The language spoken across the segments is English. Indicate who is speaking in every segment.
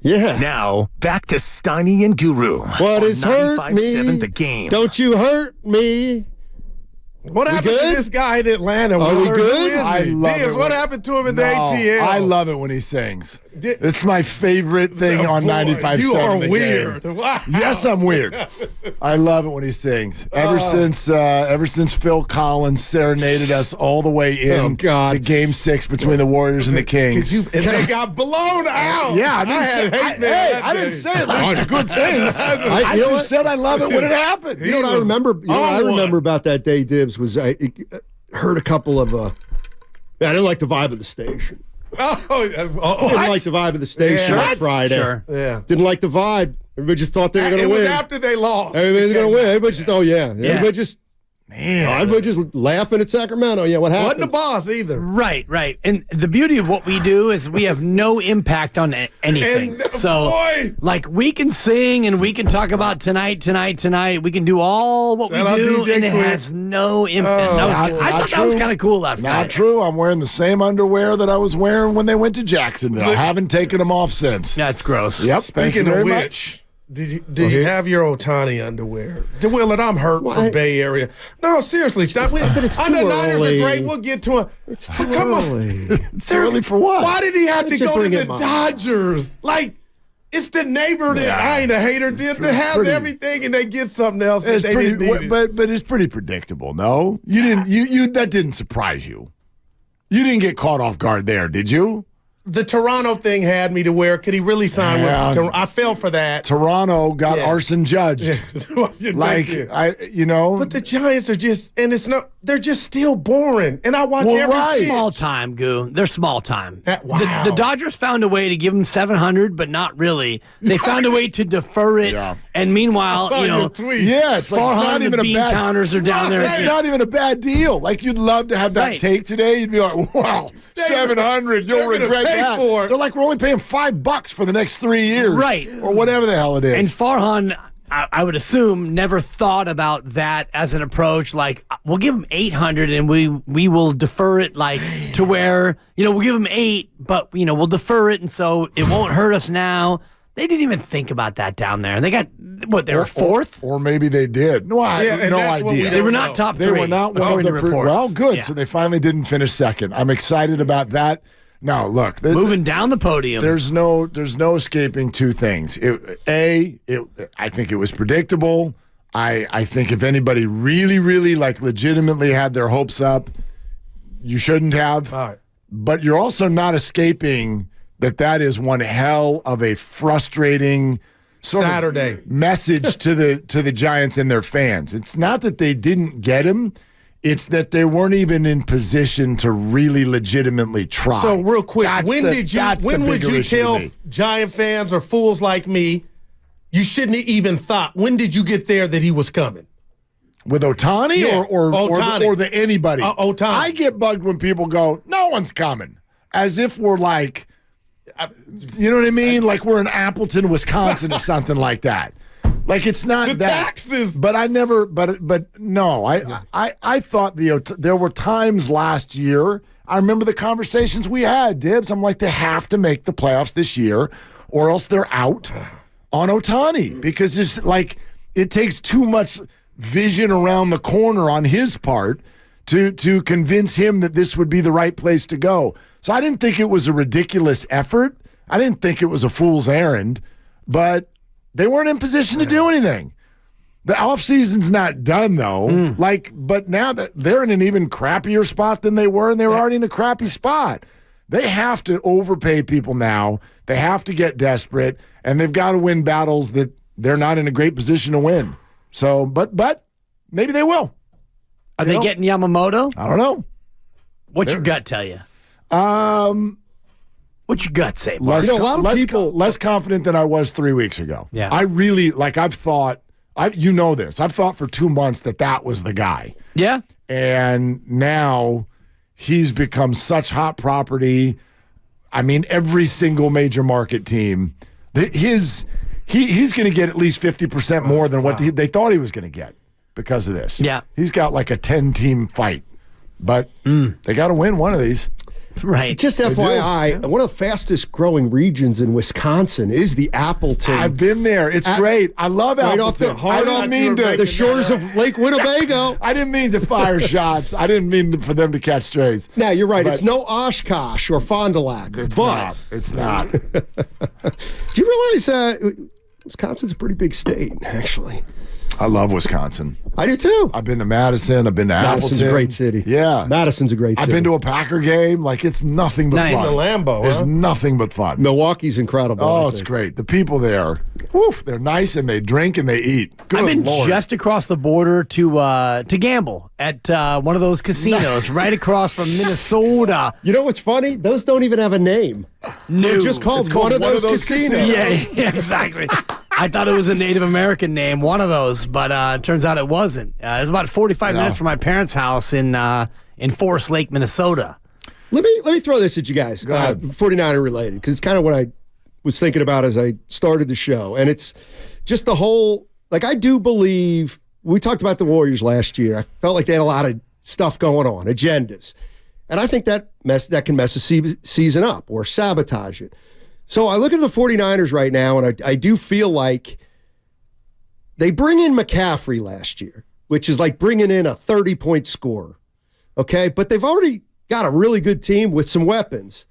Speaker 1: Yeah.
Speaker 2: Now, back to Steiny and Guru.
Speaker 1: What is hurt me?
Speaker 2: 95.7 The Game.
Speaker 1: Don't you hurt me.
Speaker 3: What happened to this guy in Atlanta?
Speaker 1: Are we
Speaker 3: Willard?
Speaker 1: good?
Speaker 3: Who is
Speaker 4: I
Speaker 3: he?
Speaker 4: love
Speaker 3: Dibs,
Speaker 4: it.
Speaker 3: what happened to him in the ATL?
Speaker 4: I love it when he sings. It's my favorite thing on 95.7
Speaker 3: You are
Speaker 4: The
Speaker 3: weird.
Speaker 4: Game.
Speaker 3: Wow.
Speaker 4: Yes, I'm weird. I love it when he sings. Ever since Phil Collins serenaded us all the way in to Game 6 between the Warriors and the Kings.
Speaker 3: And they got blown out.
Speaker 4: Yeah, I didn't say it. Those are good things. I just said I love it when it happened.
Speaker 1: You know what I remember? I remember about that day, Dibs, was I heard a couple of. I didn't like the vibe of the station.
Speaker 3: I
Speaker 1: Didn't like the vibe of the station on Friday.
Speaker 3: Sure. Yeah.
Speaker 1: Didn't like the vibe. Everybody just thought they were going to win.
Speaker 3: It was after they lost.
Speaker 1: Everybody's going to win. Everybody just, everybody just. Everybody just laughing at Sacramento. Yeah, what happened?
Speaker 3: Wasn't the boss either.
Speaker 5: Right. And the beauty of what we do is we have no impact on anything. Like, we can sing and we can talk about tonight. We can do all what we do, and it has no impact. I thought that was kind of cool last night.
Speaker 4: Not true. I'm wearing the same underwear that I was wearing when they went to Jacksonville. I haven't taken them off since.
Speaker 5: That's gross.
Speaker 4: Yep.
Speaker 3: Speaking of which. Did you have your Otani underwear? Willard, I'm hurt from Bay Area. No, seriously, stop.
Speaker 1: But it's too
Speaker 3: the Niners
Speaker 1: early.
Speaker 3: are great. We'll get to him.
Speaker 1: It's too early.
Speaker 4: It's too early for what?
Speaker 3: Why did he have to go to
Speaker 1: bring
Speaker 3: the
Speaker 1: him up.
Speaker 3: Dodgers? Like, it's the neighbor that I ain't a hater did that has everything, and they get something else that they didn't need.
Speaker 4: But it's pretty predictable. No, you didn't. You that didn't surprise you. You didn't get caught off guard there, did you?
Speaker 3: The Toronto thing had me to where could he really sign with Toronto? I fell for that.
Speaker 4: Toronto got arson judged. But
Speaker 3: the Giants are just, and they're just still boring. And I watch every
Speaker 5: small time, Goo. They're small time.
Speaker 3: Wow.
Speaker 5: The Dodgers found a way to give them 700, but not really. They found a way to defer it.
Speaker 4: Yeah.
Speaker 5: And meanwhile,
Speaker 4: tweet. Yeah, it's like it's not even
Speaker 5: bean
Speaker 4: a bad
Speaker 5: counters are down there.
Speaker 4: It's not even a bad deal. Like, you'd love to have that take today. You'd be like, wow, 700. You'll regret that.
Speaker 3: For it.
Speaker 4: They're like, we're only paying $5 for the next 3 years,
Speaker 5: right?
Speaker 4: Or whatever the hell it is.
Speaker 5: And Farhan, I would assume, never thought about that as an approach. Like, we'll give them 800, and we will defer it, like, to where we'll give them 8, but we'll defer it, and so it won't hurt us now. They didn't even think about that down there. They got they were fourth,
Speaker 4: or maybe they did. No idea.
Speaker 5: They were not top 3.
Speaker 4: They were not one of the
Speaker 5: reports.
Speaker 4: Well, good. Yeah. So they finally didn't finish second. I'm excited about that. Now, look,
Speaker 5: moving down the podium.
Speaker 4: There's no escaping two things. I think it was predictable. I think if anybody really, really legitimately had their hopes up, you shouldn't have.
Speaker 3: All right.
Speaker 4: But you're also not escaping that is one hell of a frustrating
Speaker 3: Saturday
Speaker 4: message to the Giants and their fans. It's not that they didn't get him. It's that they weren't even in position to really legitimately try.
Speaker 3: So real quick, when would you tell Giant fans or fools like me you shouldn't have even thought? When did you get there that he was coming?
Speaker 4: With Ohtani or the anybody?
Speaker 3: Ohtani.
Speaker 4: I get bugged when people go, no one's coming. As if we're like, you know what I mean? Like we're in Appleton, Wisconsin or something like that. Like it's not
Speaker 3: the
Speaker 4: that.
Speaker 3: Taxes.
Speaker 4: But I never, but no, I thought there were times last year, I remember the conversations we had, Dibs. I'm like, they have to make the playoffs this year or else they're out on Ohtani because it's like it takes too much vision around the corner on his part to convince him that this would be the right place to go. So I didn't think it was a ridiculous effort. I didn't think it was a fool's errand, but they weren't in position to do anything. The offseason's not done, though. But now that they're in an even crappier spot than they were, and they were already in a crappy spot. They have to overpay people now. They have to get desperate, and they've got to win battles that they're not in a great position to win. So, but maybe they will.
Speaker 5: Are they getting Yamamoto?
Speaker 4: I don't know.
Speaker 5: What's your gut tell you? What's your gut say, Mark?
Speaker 4: A lot of people less confident than I was 3 weeks ago.
Speaker 5: Yeah.
Speaker 4: I really I've thought this. I've thought for 2 months that was the guy.
Speaker 5: Yeah.
Speaker 4: And now he's become such hot property. I mean, every single major market team, he's going to get at least 50% more than what they thought he was going to get because of this.
Speaker 5: Yeah.
Speaker 4: He's got like a 10-team fight. But they got to win one of these.
Speaker 5: Right.
Speaker 1: Just FYI, one of the fastest growing regions in Wisconsin is the Appleton.
Speaker 4: I've been there. It's great. I love
Speaker 1: right
Speaker 4: Appleton.
Speaker 1: Off the shores of Lake Winnebago.
Speaker 4: I didn't mean to fire shots. I didn't mean for them to catch strays.
Speaker 1: Now, you're right. It's no Oshkosh or Fond du Lac.
Speaker 4: It's not.
Speaker 1: Do you realize Wisconsin's a pretty big state, actually?
Speaker 4: I love Wisconsin.
Speaker 1: I do too.
Speaker 4: I've been to Madison. I've been to
Speaker 1: Madison's
Speaker 4: Appleton.
Speaker 1: a great city.
Speaker 4: Yeah.
Speaker 1: Madison's a great city.
Speaker 4: I've been to a Packer game. Like, it's nothing but
Speaker 5: Nice.
Speaker 4: fun.
Speaker 3: The Lambeau,
Speaker 4: It's nothing but fun.
Speaker 1: Milwaukee's incredible.
Speaker 4: Oh, it's great. The people there, they're nice and they drink and they eat. Good
Speaker 5: I've been
Speaker 4: Lord.
Speaker 5: just across the border to gamble at one of those casinos right across from Minnesota.
Speaker 1: You know what's funny? Those don't even have a name. They're just called one of those casinos.
Speaker 5: Yeah, exactly. I thought it was a Native American name, one of those, but it turns out it wasn't. It was about 45 minutes from my parents' house in Forest Lake, Minnesota.
Speaker 1: Let me throw this at you guys.
Speaker 4: Go ahead.
Speaker 1: 49er related, because it's kind of what I was thinking about as I started the show. And it's just the whole, like, I do believe, we talked about the Warriors last year. I felt like they had a lot of stuff going on, agendas. And I think that can mess a season up or sabotage it. So I look at the 49ers right now, and I do feel like they bring in McCaffrey last year, which is like bringing in a 30-point scorer, okay? But they've already got a really good team with some weapons.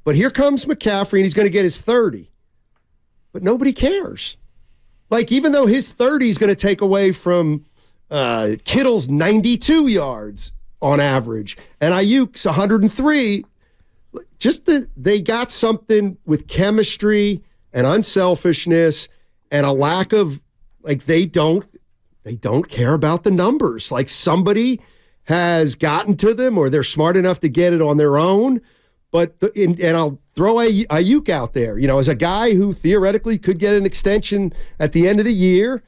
Speaker 1: But here comes McCaffrey, and he's going to get his 30. But nobody cares. Like, even though his 30 is going to take away from Kittle's 92 yards on average, and Ayuk's 103, they got something with chemistry and unselfishness and a lack of, like, they don't care about the numbers. Like, somebody has gotten to them, or they're smart enough to get it on their own. But and I'll throw Ayuk out there, as a guy who theoretically could get an extension at the end of the year.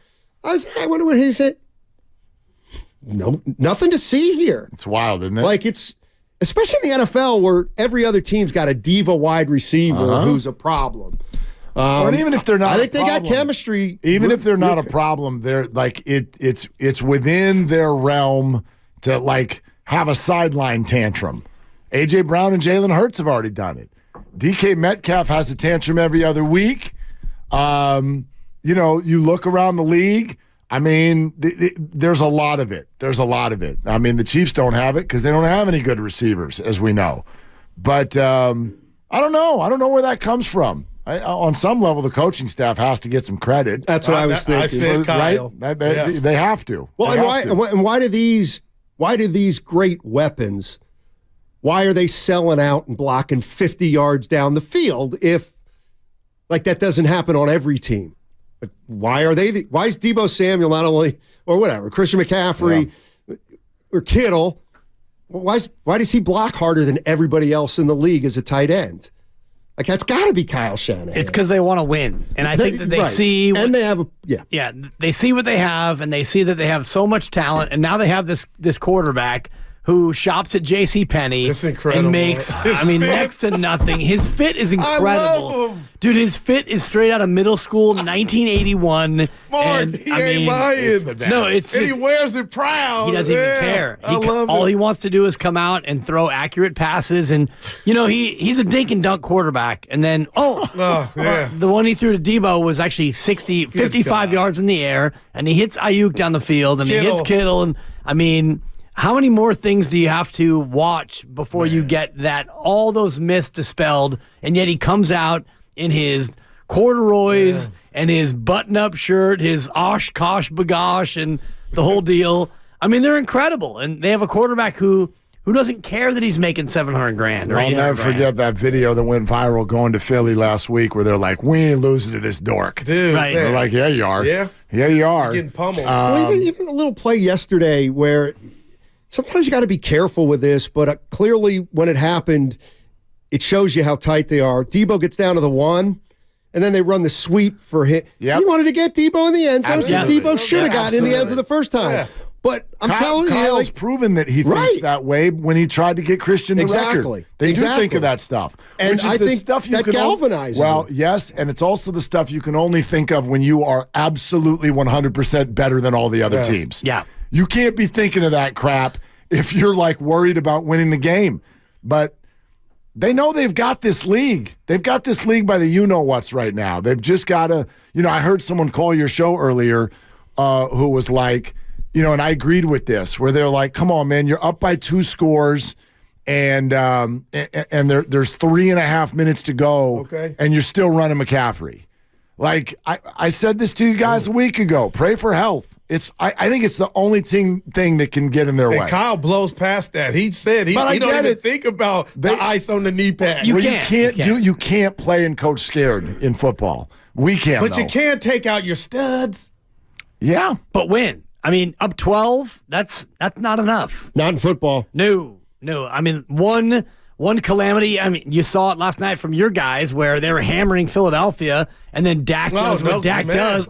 Speaker 1: I wonder what he said. No, nothing to see here.
Speaker 4: It's wild, isn't it?
Speaker 1: Like, it's, especially in the NFL where every other team's got a diva wide receiver who's a problem.
Speaker 4: And even if they're not,
Speaker 1: I think they got chemistry.
Speaker 4: Even if they're not a problem, they're like it's within their realm to, like, have a sideline tantrum. A.J. Brown and Jalen Hurts have already done it. DK Metcalf has a tantrum every other week. You look around the league. I mean, there's a lot of it. I mean, the Chiefs don't have it because they don't have any good receivers, as we know. But I don't know. I don't know where that comes from. On some level, the coaching staff has to get some credit.
Speaker 1: That's what I was thinking.
Speaker 3: I said Kyle.
Speaker 4: Right? They have to.
Speaker 1: Well, and why do these great weapons, why are they selling out and blocking 50 yards down the field if, like, that doesn't happen on every team? But why is Deebo Samuel not only, or whatever, Christian McCaffrey or Kittle, why does he block harder than everybody else in the league as a tight end? Like, that's got to be Kyle Shanahan.
Speaker 5: It's because they want to win, and I think that they see,
Speaker 1: and they have
Speaker 5: they see what they have, and they see that they have so much talent, and now they have this quarterback who shops at JCPenney and makes, next to nothing. His fit is incredible.
Speaker 3: I love him.
Speaker 5: Dude, his fit is straight out of middle school, 1981.
Speaker 3: Mark,
Speaker 5: and,
Speaker 3: he ain't lying.
Speaker 5: No, it's
Speaker 3: and
Speaker 5: just,
Speaker 3: he wears it proud.
Speaker 5: he doesn't even care.
Speaker 3: I love
Speaker 5: all
Speaker 3: it.
Speaker 5: he wants to do is come out and throw accurate passes. And, he's a dink and dunk quarterback. And then, the one he threw to Debo was actually 55 yards in the air. And he hits Ayuk down the field. And he hits Kittle. And, how many more things do you have to watch before you get all those myths dispelled? And yet he comes out in his corduroys and his button-up shirt, his Oshkosh bagosh, and the whole deal. They're incredible, and they have a quarterback who doesn't care that he's making $700,000.
Speaker 4: I'll never forget that video that went viral going to Philly last week, where they're like, "We ain't losing to this dork."
Speaker 3: Dude,
Speaker 5: right?
Speaker 4: They're like, "Yeah, you are.
Speaker 3: Yeah,
Speaker 4: you are."
Speaker 3: Getting pummeled.
Speaker 1: well, even a little play yesterday where sometimes you got to be careful with this, but clearly when it happened, it shows you how tight they are. Debo gets down to the 1, and then they run the sweep for him.
Speaker 4: Yep.
Speaker 1: He wanted to get Debo in the end zone, so
Speaker 4: Absolutely.
Speaker 1: Debo should have gotten in the end zone the first time.
Speaker 3: Yeah.
Speaker 1: But I'm telling you,
Speaker 4: Kyle's proven that he thinks that way when he tried to get Christian the record. They do think of that stuff.
Speaker 1: And
Speaker 4: which is
Speaker 1: I
Speaker 4: the
Speaker 1: think
Speaker 4: stuff you
Speaker 1: that
Speaker 4: can
Speaker 1: galvanizes
Speaker 4: Well,
Speaker 1: him.
Speaker 4: yes, and it's also the stuff you can only think of when you are absolutely 100% better than all the other teams.
Speaker 5: Yeah.
Speaker 4: You can't be thinking of that crap if you're, like, worried about winning the game. But they know they've got this league. They've got this league by the you-know-whats right now. They've just got to, I heard someone call your show earlier who was like, and I agreed with this, where they're like, come on, man, you're up by 2 scores and there's 3.5 minutes to go, and you're still running McCaffrey. Like, I said this to you guys a week ago. Pray for health. I think it's the only thing that can get in their way.
Speaker 3: Kyle blows past that. He said he don't even think about the ice on the knee pad.
Speaker 4: You can't play and coach scared in football. We can't.
Speaker 3: But you can take out your studs.
Speaker 4: Yeah.
Speaker 5: But win. I mean, up 12, that's not enough.
Speaker 1: Not in football.
Speaker 5: No. I mean, one calamity. I mean, you saw it last night from your guys where they were hammering Philadelphia, and then Dak does what Dak does.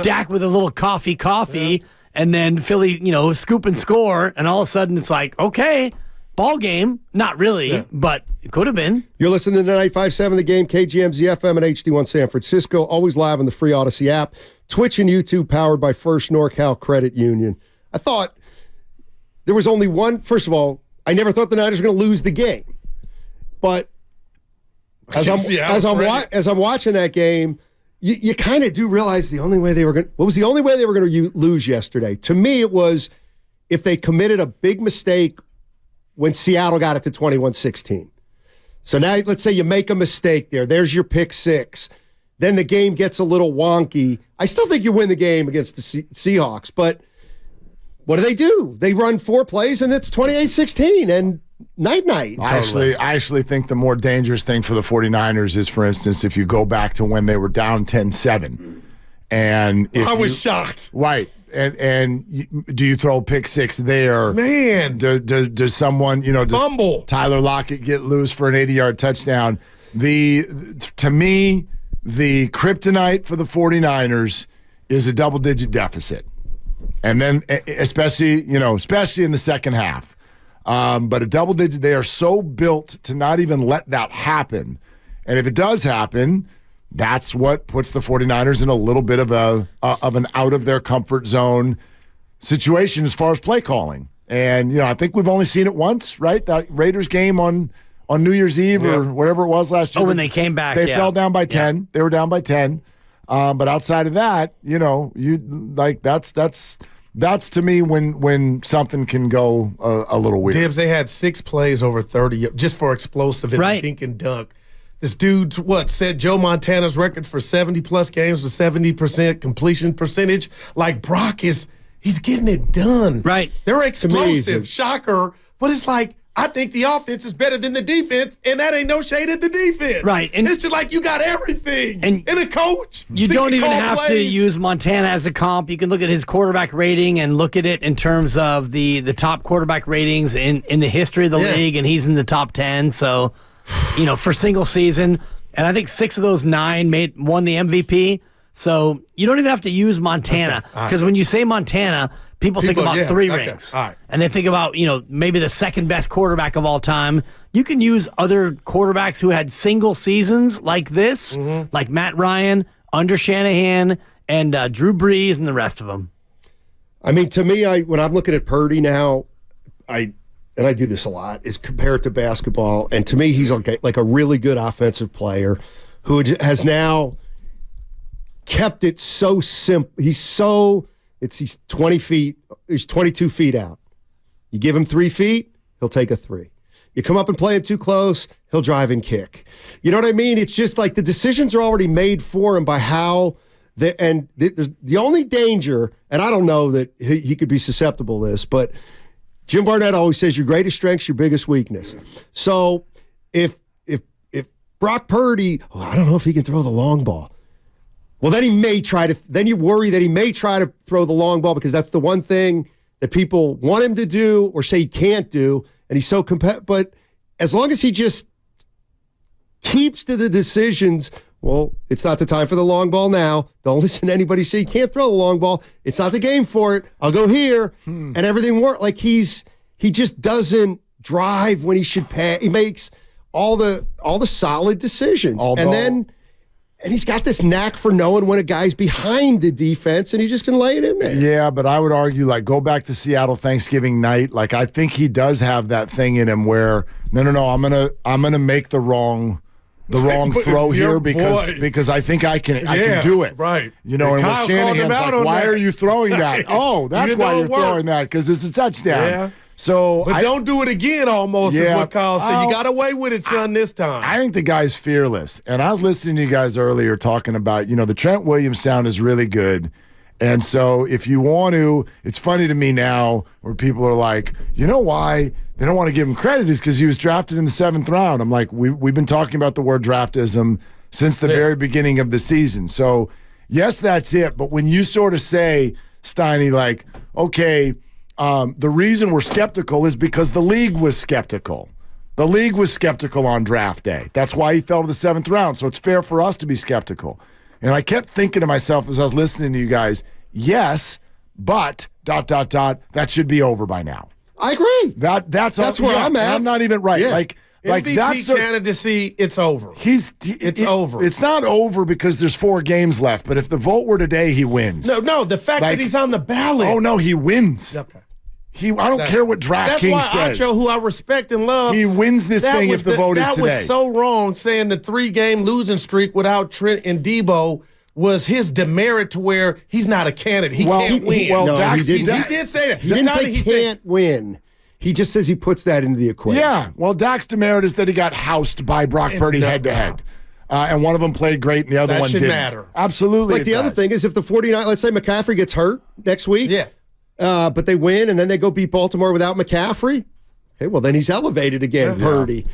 Speaker 5: Dak with a little coffee, and then Philly, scoop and score, and all of a sudden it's like, okay, ball game. Not really, but it could have been.
Speaker 1: You're listening to 95.7 The Game, KGMZ FM and HD1 San Francisco, always live on the free Odyssey app, Twitch and YouTube, powered by First NorCal Credit Union. I thought there was only one. First of all, I never thought the Niners were going to lose the game. But as I'm watching that game, you kind of do realize the only way they were going to lose yesterday. To me, it was if they committed a big mistake when Seattle got it to 21-16. So now let's say you make a mistake there. There's your pick 6. Then the game gets a little wonky. I still think you win the game against the Seahawks, but what do? They run 4 plays, and it's 28-16, and night-night.
Speaker 4: I actually think the more dangerous thing for the 49ers is, for instance, if you go back to when they were down 10-7. And
Speaker 3: I was shocked.
Speaker 4: Right. And do you throw pick 6 there?
Speaker 3: Man.
Speaker 4: Does someone,
Speaker 3: fumble?
Speaker 4: Does Tyler Lockett get loose for an 80-yard touchdown? To me, the kryptonite for the 49ers is a double-digit deficit. And then, especially in the second half. But a double digit, they are so built to not even let that happen. And if it does happen, that's what puts the 49ers in a little bit of an out of their comfort zone situation as far as play calling. And, I think we've only seen it once, right? That Raiders game on New Year's Eve or whatever it was last year.
Speaker 5: Oh, when they came back.
Speaker 4: They fell down by 10. Yeah. They were down by 10. But outside of that, that's to me when something can go a little weird.
Speaker 3: Dibs, they had 6 plays over 30 just for explosive and dink and dunk. This dude, set Joe Montana's record for 70-plus games with 70% completion percentage. Like Brock he's getting it done.
Speaker 5: Right.
Speaker 3: They're explosive, shocker. But it's like, I think the offense is better than the defense, and that ain't no shade at the defense.
Speaker 5: Right. And
Speaker 3: it's just like you got everything. And a coach.
Speaker 5: You don't even have to use Montana as a comp. You can look at his quarterback rating and look at it in terms of the top quarterback ratings in the history of the league, and he's in the top 10. So, for single season. And I think 6 of those 9 won the MVP. So you don't even have to use Montana. Because when you say Montana, people think about 3 rings.
Speaker 3: All right.
Speaker 5: And they think about, maybe the second best quarterback of all time. You can use other quarterbacks who had single seasons like this, like Matt Ryan, under Shanahan, and Drew Brees and the rest of them.
Speaker 1: I mean, to me, when I'm looking at Purdy now, I do this a lot, is compare it to basketball. And to me, he's like a really good offensive player who has now kept it so simple. He's 20 feet, he's 22 feet out. You give him 3 feet, he'll take a 3. You come up and play him too close, he'll drive and kick. You know what I mean? It's just like the decisions are already made for him by how the only danger, and I don't know that he could be susceptible to this, but Jim Barnett always says your greatest strength's your biggest weakness. So if Brock Purdy, I don't know if he can throw the long ball. Well, then you worry that he may try to throw the long ball because that's the one thing that people want him to do or say he can't do, and he's so competitive. But as long as he just keeps to the decisions, well, it's not the time for the long ball now. Don't listen to anybody say you can't throw the long ball. It's not the game for it. I'll go here, and everything works. Like he just doesn't drive when he should pass. He makes all the solid decisions, And he's got this knack for knowing when a guy's behind the defense, and he just can lay it in there.
Speaker 4: Yeah, but I would argue, like, go back to Seattle Thanksgiving night. Like, I think he does have that thing in him where, no, I'm gonna make the wrong throw here because I think I can do it.
Speaker 3: Right.
Speaker 4: You know, and
Speaker 3: Kyle
Speaker 4: Shanahan's like, why are you throwing that? Oh, that's why you're throwing that, because it's a touchdown.
Speaker 3: Yeah.
Speaker 4: So
Speaker 3: but don't do it again, almost, is what Kyle said. You got away with it, son, this time.
Speaker 4: I think the guy's fearless. And I was listening to you guys earlier talking about, the Trent Williams sound is really good. And so if you want to, it's funny to me now where people are like, you know why they don't want to give him credit is because he was drafted in the 7th round. I'm like, we've been talking about the word draftism since the very beginning of the season. So, yes, that's it. But when you sort of say, Steiny, like, okay, the reason we're skeptical is because the league was skeptical. The league was skeptical on draft day. That's why he fell to the 7th round. So it's fair for us to be skeptical. And I kept thinking to myself as I was listening to you guys, yes, but ... that should be over by now.
Speaker 1: I agree.
Speaker 4: That's
Speaker 1: where I'm at.
Speaker 4: I'm not even right.
Speaker 1: Yeah.
Speaker 4: Like
Speaker 3: MVP
Speaker 4: that's
Speaker 3: candidacy, it's over. It's over.
Speaker 4: It's not over because there's 4 games left. But if the vote were today, he wins.
Speaker 3: No, the fact that he's on the ballot.
Speaker 4: Oh no, he wins.
Speaker 3: Okay.
Speaker 4: I don't care what DraftKings says.
Speaker 3: That's why Acho, who I respect and love,
Speaker 4: he wins this thing if the vote is today.
Speaker 3: That was so wrong, saying the 3-game losing streak without Trent and Debo was his demerit to where he's not a candidate. He can't win.
Speaker 1: He
Speaker 3: did say that.
Speaker 1: He didn't say he can't win. He just says he puts that into the equation.
Speaker 4: Yeah. Well, Dak's demerit is that he got housed by Brock Purdy head-to-head. And one of them played great and the other one didn't.
Speaker 3: That should matter.
Speaker 4: Absolutely.
Speaker 1: Like the other thing is if the 49, let's say McCaffrey gets hurt next week.
Speaker 3: Yeah.
Speaker 1: But they win, and then they go beat Baltimore without McCaffrey. Okay, well, then he's elevated again, Purdy.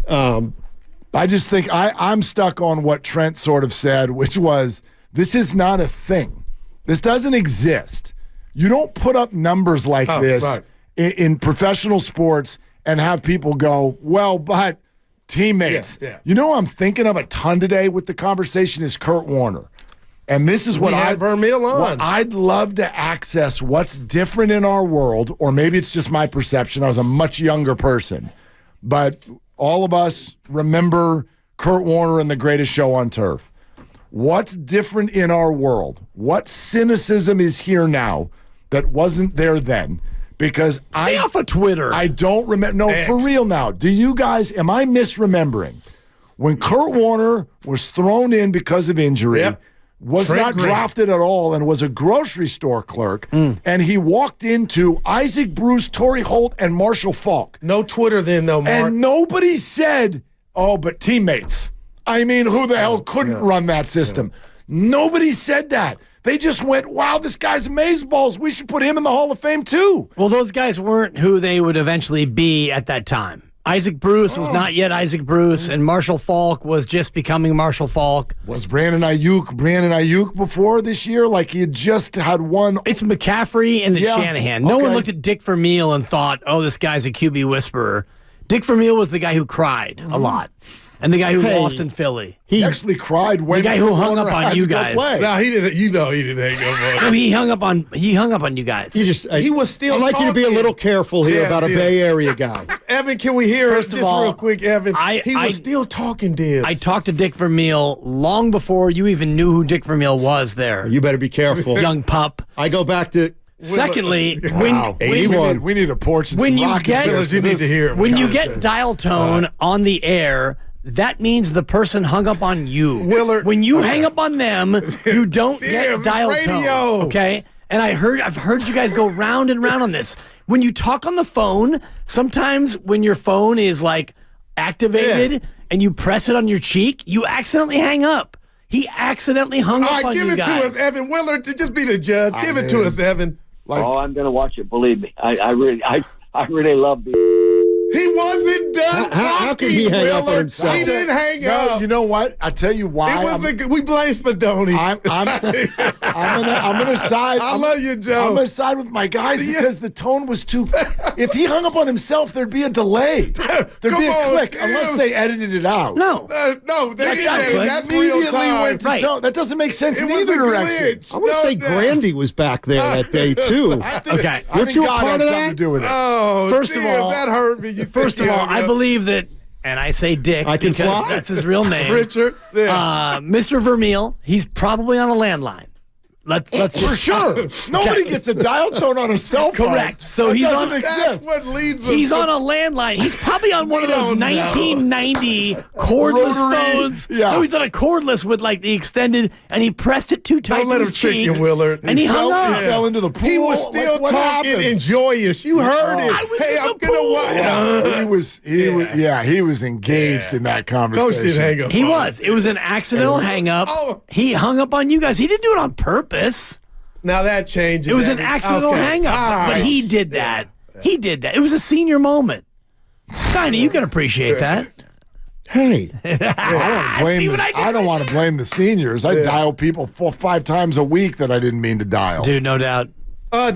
Speaker 4: I just think I'm stuck on what Trent sort of said, which was, this is not a thing. This doesn't exist. You don't put up numbers like this in professional sports and have people go, well, but teammates.
Speaker 3: Yeah.
Speaker 4: You know who I'm thinking of a ton today with the conversation is Kurt Warner. And this is what I'd love to access what's different in our world, or maybe it's just my perception. I was a much younger person. But all of us remember Kurt Warner and The Greatest Show on Turf. What's different in our world? What cynicism is here now that wasn't there then? Because
Speaker 5: Stay off of Twitter.
Speaker 4: I don't remember. No, for real now. Do you guys, am I misremembering? When Kurt Warner was thrown in because of injury, was not drafted at all and was a grocery store clerk, and he walked into Isaac Bruce, Torrey Holt, and Marshall Faulk.
Speaker 3: No Twitter then, though, Mark.
Speaker 4: And nobody said, oh, but teammates. I mean, who the hell couldn't run that system? Nobody said that. They just went, wow, this guy's amazeballs. We should put him in the Hall of Fame, too.
Speaker 5: Well, those guys weren't who they would eventually be at that time. Isaac Bruce was not yet Isaac Bruce, and Marshall Faulk was just becoming Marshall Faulk.
Speaker 4: Was Brandon Ayuk before this year? Like he had just had one.
Speaker 5: It's McCaffrey and Shanahan. No one looked at Dick Vermeil and thought, oh, this guy's a QB whisperer. Dick Vermeil was the guy who cried a lot. And the guy who lost in Philly.
Speaker 4: He actually cried when
Speaker 5: the guy who hung up on you guys.
Speaker 3: No, he didn't. He didn't hang up on.
Speaker 5: No, he hung up on you guys.
Speaker 3: He was still.
Speaker 1: I'd like you to be a little careful here about a Bay Area guy.
Speaker 3: Evan, can we hear
Speaker 5: First of all,
Speaker 3: real quick, Evan? He was still talking, Dibs.
Speaker 5: I talked to Dick Vermeil long before you even knew who Dick Vermeil was. There,
Speaker 1: you better be careful,
Speaker 5: young pup.
Speaker 1: I go back to.
Speaker 5: Secondly,
Speaker 4: wow.
Speaker 1: 81.
Speaker 4: We need a porch and
Speaker 5: when
Speaker 4: some
Speaker 5: you get,
Speaker 3: you need to hear.
Speaker 5: When you get dial tone on the air, that means the person hung up on you.
Speaker 3: Willard.
Speaker 5: When you hang up on them, you don't get dial tone. Okay? And I've heard you guys go round and round on this. When you talk on the phone, sometimes when your phone is like activated and you press it on your cheek, you accidentally hang up. He accidentally hung up on you guys.
Speaker 3: Give it to us, Evan. Willard, to just be the judge. Give it to us, Evan.
Speaker 6: I'm going to watch it. Believe me, I really love the.
Speaker 3: He wasn't done talking.
Speaker 1: How can he hang up on himself?
Speaker 3: He didn't hang up.
Speaker 4: You know what? I tell you why.
Speaker 3: We blame Spadoni.
Speaker 4: I'm gonna side.
Speaker 3: I love you, Joe.
Speaker 4: I'm gonna side with my guys because the tone was too. If he hung up on himself, there'd be a delay. There'd be a click, unless they edited it out.
Speaker 5: No,
Speaker 3: they didn't. That's real time.
Speaker 4: Went to tone. That doesn't make sense in either direction.
Speaker 1: I want to say Grandy was back there that day too.
Speaker 5: Okay,
Speaker 1: weren't you a part of that?
Speaker 4: To do with it.
Speaker 3: Oh,
Speaker 5: first of all,
Speaker 3: that hurt me.
Speaker 5: First of all, I believe that and I say Dick
Speaker 1: I can
Speaker 5: because
Speaker 1: fly?
Speaker 5: that's his real name.
Speaker 3: Richard. Yeah.
Speaker 5: Mr. Vermeil, he's probably on a landline. Let's just,
Speaker 4: For sure. Nobody gets a dial tone on a cell phone.
Speaker 5: Correct. So
Speaker 4: That
Speaker 5: he's
Speaker 4: doesn't
Speaker 5: on.
Speaker 4: exist.
Speaker 3: That's what leads them.
Speaker 5: He's on a landline. He's probably on one of those
Speaker 3: don't know.
Speaker 5: 1990 cordless
Speaker 4: Rotary,
Speaker 5: phones.
Speaker 4: yeah.
Speaker 5: No, he's on a cordless with like the extended, and he pressed it too tight.
Speaker 3: Don't let
Speaker 5: to
Speaker 3: him
Speaker 5: his
Speaker 3: trick
Speaker 5: cheek,
Speaker 3: you, Willard.
Speaker 5: And he hung up.
Speaker 4: He fell into the pool.
Speaker 3: He was still
Speaker 4: Like, what
Speaker 3: talking
Speaker 4: happened?
Speaker 3: and joyous. You heard it.
Speaker 5: I was
Speaker 3: Hey,
Speaker 5: in
Speaker 3: I'm
Speaker 5: the
Speaker 3: gonna
Speaker 5: pool.
Speaker 3: watch.
Speaker 4: He was engaged in that conversation.
Speaker 3: Coach didn't hang up.
Speaker 5: He
Speaker 3: on
Speaker 5: was.
Speaker 3: us.
Speaker 5: It was an accidental hang up.
Speaker 3: Oh.
Speaker 5: He hung up on you guys. He didn't do it on purpose.
Speaker 3: Now that changes.
Speaker 5: It was an
Speaker 3: everything.
Speaker 5: accidental
Speaker 3: Okay.
Speaker 5: hang up.
Speaker 3: All
Speaker 5: But
Speaker 3: right.
Speaker 5: he did that. He did that. It was a senior moment. Steiny, you can appreciate that.
Speaker 4: Hey, I don't blame
Speaker 5: See
Speaker 4: the-
Speaker 5: what I did
Speaker 4: I don't
Speaker 5: right
Speaker 4: want to blame the seniors. I dial people 4-5 times a week that I didn't mean to dial.
Speaker 5: Dude, no doubt.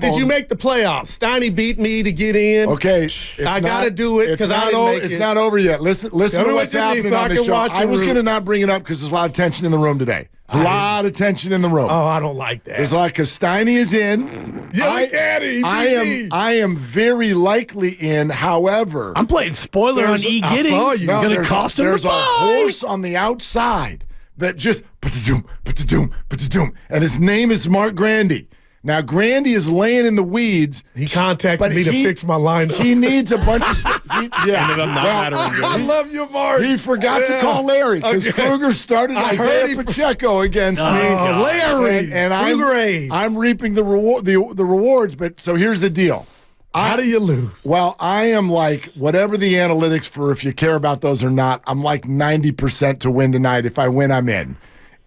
Speaker 3: Did you make the playoffs? Steiny beat me to get in.
Speaker 4: Okay,
Speaker 3: I gotta do it because I didn't make
Speaker 4: It's
Speaker 3: it.
Speaker 4: not over yet. Listen
Speaker 3: Tell
Speaker 4: to
Speaker 3: me
Speaker 4: what's
Speaker 3: what you need
Speaker 4: happening
Speaker 3: so I
Speaker 4: on
Speaker 3: can
Speaker 4: this show.
Speaker 3: watch
Speaker 4: I
Speaker 3: it,
Speaker 4: was
Speaker 3: Rube.
Speaker 4: going to not bring it up because there's a lot of tension in the room today. There's a lot of tension in the room.
Speaker 3: Oh, I don't like that.
Speaker 4: There's like because Steiny is in.
Speaker 3: Yeah, look at it. He beat me.
Speaker 4: I am very likely in. However,
Speaker 5: I'm playing spoiler on
Speaker 3: There's-
Speaker 5: E.
Speaker 3: I
Speaker 5: Gidding.
Speaker 3: saw you.
Speaker 5: It's going to
Speaker 4: there's
Speaker 5: cost him
Speaker 4: there's
Speaker 5: the
Speaker 4: a
Speaker 5: bye.
Speaker 4: horse on the outside that just put-a-doom, and his name is Mark Grandy. Now Grandy is laying in the weeds.
Speaker 3: He contacted
Speaker 4: But
Speaker 3: me to
Speaker 4: he-
Speaker 3: fix my lineup.
Speaker 4: He needs a bunch of stuff.
Speaker 7: Ended up not mattering good.
Speaker 3: I love you, Mark.
Speaker 4: He forgot to
Speaker 3: Yeah.
Speaker 4: call Larry because
Speaker 3: Okay.
Speaker 4: Kruger started
Speaker 3: I heard
Speaker 4: Isaiah
Speaker 3: he-
Speaker 4: Pacheco against me.
Speaker 3: God. Larry.
Speaker 4: and
Speaker 3: Kruger A's.
Speaker 4: I'm reaping the rewards. But so here's the deal.
Speaker 3: How do you lose?
Speaker 4: Well, I am like whatever the analytics for if you care about those or not. I'm like 90% to win tonight. If I win, I'm in.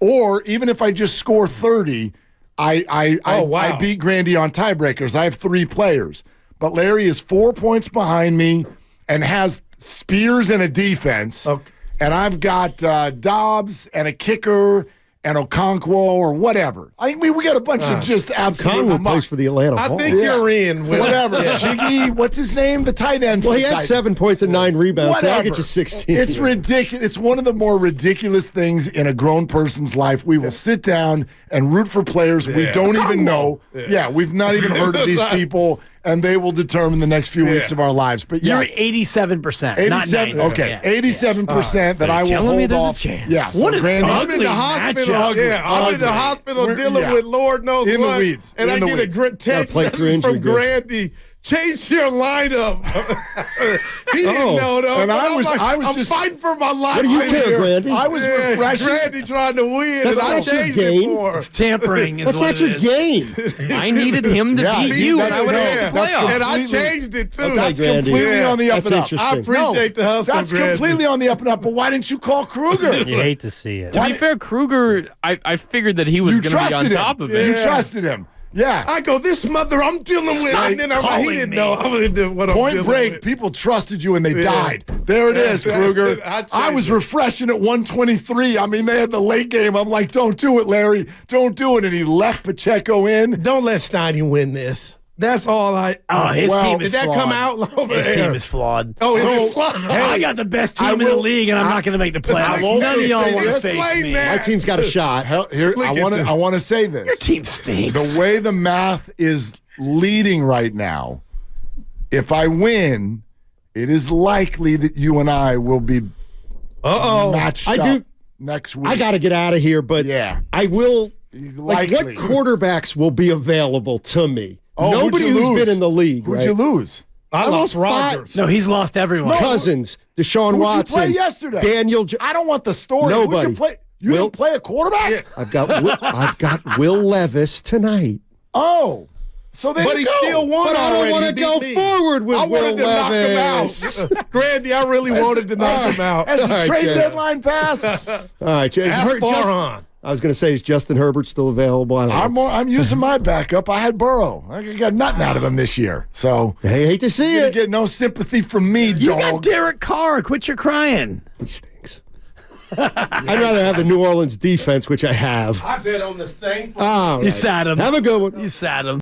Speaker 4: Or even if I just score 30, I beat Grandy on tiebreakers. I have 3 players, but Larry is 4 points behind me and has Spears and a defense.
Speaker 3: Okay.
Speaker 4: And I've got Dobbs and a kicker and Okonkwo or whatever. I mean, we got a bunch of just absolute
Speaker 1: Conley plays for the Atlanta
Speaker 3: I
Speaker 1: Hawks.
Speaker 3: think you're in. Will.
Speaker 4: whatever. Jiggy, what's his name? The tight end.
Speaker 1: Well,
Speaker 4: for
Speaker 1: he
Speaker 4: the
Speaker 1: had
Speaker 4: Titans.
Speaker 1: 7 points and 9 rebounds. So I'll
Speaker 4: Whatever.
Speaker 1: get you 16.
Speaker 4: It's ridiculous. It's one of the more ridiculous things in a grown person's life. We will sit down and root for players we don't even know. Yeah, we've not even heard of these people, and they will determine the next few weeks of our lives. But
Speaker 5: You're
Speaker 4: yes,
Speaker 5: 87%, not
Speaker 4: 87.
Speaker 5: 90.
Speaker 4: Okay,
Speaker 5: Yeah.
Speaker 4: 87% that I will
Speaker 7: telling me
Speaker 4: hold
Speaker 7: there's a
Speaker 4: off.
Speaker 7: chance.
Speaker 4: Yeah, so
Speaker 5: What an
Speaker 4: Grandy-
Speaker 3: I'm in
Speaker 5: ugly
Speaker 3: the hospital.
Speaker 5: matchup.
Speaker 3: Yeah, I'm in the
Speaker 4: Ugly.
Speaker 3: hospital
Speaker 4: We're-
Speaker 3: dealing
Speaker 4: yeah.
Speaker 3: with Lord knows
Speaker 4: In the
Speaker 3: what.
Speaker 4: weeds.
Speaker 3: And
Speaker 4: In
Speaker 3: I
Speaker 4: the
Speaker 3: get
Speaker 4: weeds.
Speaker 3: a text
Speaker 1: play through
Speaker 3: message
Speaker 1: injury
Speaker 3: from
Speaker 1: good.
Speaker 3: Grandy. Change your lineup. He didn't know though.
Speaker 4: And
Speaker 3: but
Speaker 4: I
Speaker 3: I'm
Speaker 4: was-
Speaker 3: like,
Speaker 4: I was
Speaker 3: I'm
Speaker 4: just-
Speaker 3: fighting for my life.
Speaker 1: What do you
Speaker 3: right
Speaker 1: care,
Speaker 3: here.
Speaker 1: Grandy?
Speaker 4: I was refreshing.
Speaker 3: Grandy trying to win,
Speaker 1: That's
Speaker 3: and I
Speaker 1: not your
Speaker 3: changed it
Speaker 1: game.
Speaker 3: for him.
Speaker 5: Tampering is
Speaker 1: That's
Speaker 5: what
Speaker 1: not
Speaker 5: it
Speaker 1: your
Speaker 5: is.
Speaker 1: game.
Speaker 7: I needed him to
Speaker 4: Yeah,
Speaker 7: beat
Speaker 4: he
Speaker 7: you
Speaker 4: said
Speaker 7: when
Speaker 4: it.
Speaker 7: we
Speaker 4: No,
Speaker 7: made the
Speaker 4: that's
Speaker 7: playoffs.
Speaker 3: And I
Speaker 4: completely-
Speaker 3: changed it too.
Speaker 1: Okay,
Speaker 4: That's
Speaker 1: Grandy.
Speaker 4: completely
Speaker 3: Yeah.
Speaker 4: on the up
Speaker 1: That's
Speaker 4: and up.
Speaker 1: interesting.
Speaker 3: I appreciate the hustle,
Speaker 4: That's
Speaker 3: Grandy.
Speaker 4: completely on the up and up. But why didn't you call Kruger?
Speaker 8: You hate to see it.
Speaker 7: To be fair, Kruger, I figured that he was
Speaker 4: You
Speaker 7: going to be on
Speaker 4: trusted him.
Speaker 7: top of
Speaker 4: You
Speaker 7: it.
Speaker 4: trusted him. Yeah.
Speaker 3: I go, this mother I'm dealing with.
Speaker 5: Stop
Speaker 3: And then I'm like, he
Speaker 5: calling
Speaker 3: didn't
Speaker 5: me.
Speaker 3: know I'm going to do what I'm
Speaker 4: Point
Speaker 3: dealing
Speaker 4: break.
Speaker 3: with.
Speaker 4: People trusted you and they died. There it is,
Speaker 3: Yeah,
Speaker 4: Kruger.
Speaker 3: I changed
Speaker 4: I was
Speaker 3: it.
Speaker 4: refreshing at 123. I mean, they had the late game. I'm like, don't do it, Larry. Don't do it. And he left Pacheco in.
Speaker 3: Don't let Steiny win this. That's all I.
Speaker 5: Oh, his
Speaker 4: Well,
Speaker 5: team is
Speaker 3: did that
Speaker 5: flawed.
Speaker 3: come out over
Speaker 5: His
Speaker 3: there?
Speaker 5: team is flawed.
Speaker 3: Oh, is
Speaker 4: So-
Speaker 3: it flawed?
Speaker 5: I got the best
Speaker 4: I
Speaker 5: team in the
Speaker 4: will-
Speaker 5: league, and I'm not going to make the playoffs.
Speaker 3: will
Speaker 5: None of y'all
Speaker 3: say
Speaker 5: want to
Speaker 3: this.
Speaker 5: face
Speaker 3: Explain
Speaker 5: me.
Speaker 3: that.
Speaker 1: My team's got a shot.
Speaker 4: Hell, here,
Speaker 3: Look at this.
Speaker 4: I want to say this.
Speaker 5: Your team stinks.
Speaker 4: The way the math is leading right now, if I win, it is likely that you and I will be matched
Speaker 1: I
Speaker 4: up
Speaker 1: do-
Speaker 4: next week.
Speaker 1: I got to get out of here, but
Speaker 4: Yeah.
Speaker 1: I will. Like, what
Speaker 4: Likely.
Speaker 1: quarterbacks will be available to me?
Speaker 4: Oh, who'd
Speaker 1: Nobody
Speaker 4: you
Speaker 1: who's
Speaker 4: lose?
Speaker 1: been in the league,
Speaker 4: Who'd
Speaker 1: right?
Speaker 4: you lose?
Speaker 3: I lost
Speaker 1: five-
Speaker 3: Rodgers.
Speaker 5: No, he's lost everyone.
Speaker 1: Cousins, Deshaun
Speaker 4: Who'd you
Speaker 1: Watson,
Speaker 4: play yesterday?
Speaker 1: Daniel.
Speaker 4: I don't want the story. Who'd
Speaker 1: Nobody.
Speaker 4: you play? You
Speaker 1: Will-
Speaker 4: didn't play a quarterback?
Speaker 3: Yeah.
Speaker 1: I've got Will Levis tonight.
Speaker 4: Oh. So there
Speaker 3: But
Speaker 4: you
Speaker 3: he
Speaker 4: go.
Speaker 3: still won
Speaker 1: But I don't
Speaker 3: already.
Speaker 1: wanna
Speaker 3: He beat
Speaker 1: go
Speaker 3: me.
Speaker 1: forward with
Speaker 3: I wanted
Speaker 1: Will
Speaker 3: to knock him
Speaker 1: Levis.
Speaker 3: out. Grandy, I really wanted to knock him out.
Speaker 4: Has the
Speaker 1: All right,
Speaker 4: trade
Speaker 1: Jay.
Speaker 4: deadline passed?
Speaker 1: All right, Jay,
Speaker 3: Ask Farhan.
Speaker 1: I was going to say, is Justin Herbert still available? I don't know.
Speaker 4: I'm using my backup. I had Burrow. I got nothing out of him this year. So
Speaker 1: Hey, hate to see
Speaker 4: you're
Speaker 1: it.
Speaker 4: gonna get no sympathy from me,
Speaker 5: You got
Speaker 4: dog.
Speaker 5: Derek Carr. Quit your crying.
Speaker 1: He stinks. I'd rather have the New Orleans defense, which I have.
Speaker 3: I bet on the Saints.
Speaker 1: All
Speaker 5: You
Speaker 1: right.
Speaker 5: sat him.
Speaker 1: Have a good one.
Speaker 5: You sat him.